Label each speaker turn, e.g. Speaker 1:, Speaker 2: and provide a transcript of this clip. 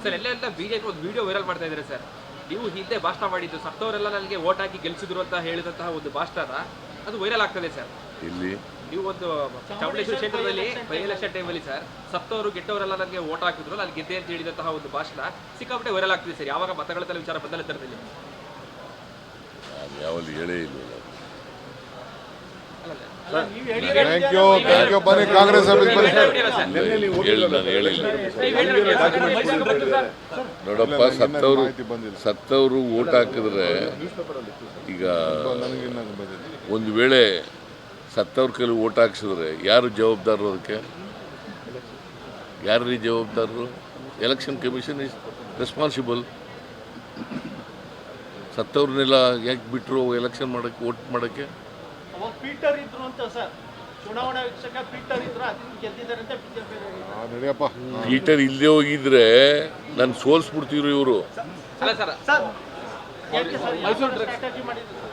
Speaker 1: Sir ಎಲ್ಲ BJP ಒಂದು video viral ಮಾಡ್ತಾ ಇದ್ದಾರೆ ಸರ್. ನೀವು ಹಿಂದೆ ಭಾಷಣ ಮಾಡಿದ್ದು ಸತ್ತವರೆಲ್ಲ ನನಗೆ ಓಟ್ ಹಾಕಿ ಗೆಲ್ಸಿದ್ರು ಅಂತ ಹೇಳಿದಂತಹ ಒಂದು ಭಾಷಣ ಅದು ವೈರಲ್ ಆಗ್ತದೆ ಸರ್.
Speaker 2: ಇಲ್ಲಿ
Speaker 1: ನೀವು ಒಂದು ಚಾಮುಂಡೇಶ್ವರಿ ಕ್ಷೇತ್ರದಲ್ಲಿ ಬೈ ಎಲೆಕ್ಷನ್ ಟೈಮಲ್ಲಿ ಸರ್ ಸತ್ತವರು ಗೆಟ್ಟವರೆಲ್ಲ ನನಗೆ ಓಟ್ ಹಾಕಿದ್ರು ನಾನು ಗೆದ್ದೆ ಅಂತ ಹೇಳಿದಂತಹ ಒಂದು ಭಾಷಣ ಸಿಕ್ಕಾಪಟ್ಟೆ ವೈರಲ್ ಆಗ್ತಿದೆ ಸರ್. ಯಾವಾಗ ಮತಗಳ ವಿಚಾರ ಬಂದಲ್ಲ ತರದಲ್ಲಿ
Speaker 2: ನಾನು ಯಾವಲ್ಲಿ ಹೇಳೇ ಇಲ್ಲ.
Speaker 3: ಬನ್ನಿ ಕಾಂಗ್ರೆಸ್
Speaker 2: ನೋಡಪ್ಪ, ಸತ್ತವರು ಓಟ್ ಹಾಕಿದ್ರೆ ಈಗ ಒಂದು ವೇಳೆ ಸತ್ತವ್ರ ಕೈಲಿ ಓಟ್ ಹಾಕ್ಸಿದ್ರೆ ಯಾರು ಜವಾಬ್ದಾರರು? ಅದಕ್ಕೆ ಯಾರು ಜವಾಬ್ದಾರರು? Election commission is responsible. ಸತ್ತವ್ರನ್ನೆಲ್ಲ ಯಾಕೆ ಬಿಟ್ಟರು ಎಲೆಕ್ಷನ್ ಮಾಡೋಕ್ಕೆ, ವೋಟ್ ಮಾಡೋಕ್ಕೆ?
Speaker 4: ಪೀಟರ್ ಇದ್ರು ಅಂತ ಸರ್, ಚುನಾವಣಾ ವೀಕ್ಷಕ ಪೀಟರ್ ಇದ್ರು, ಅದನ್ನ ಗೆದ್ದಿದ್ದಾರೆ ಅಂತ ಬಿಜೆಪಿ.
Speaker 2: ಪೀಟರ್ ಇಲ್ಲದೆ ಹೋಗಿದ್ರೆ ನಾನು ಸೋಲ್ಸ್ಬಿಡ್ತಿದ್ರು ಇವರು.
Speaker 1: ಅಲ್ಲ ಸರ್
Speaker 4: ಸರ್ ಸ್ಟ್ರಾಟಜಿ ಮಾಡಿದ್ರು.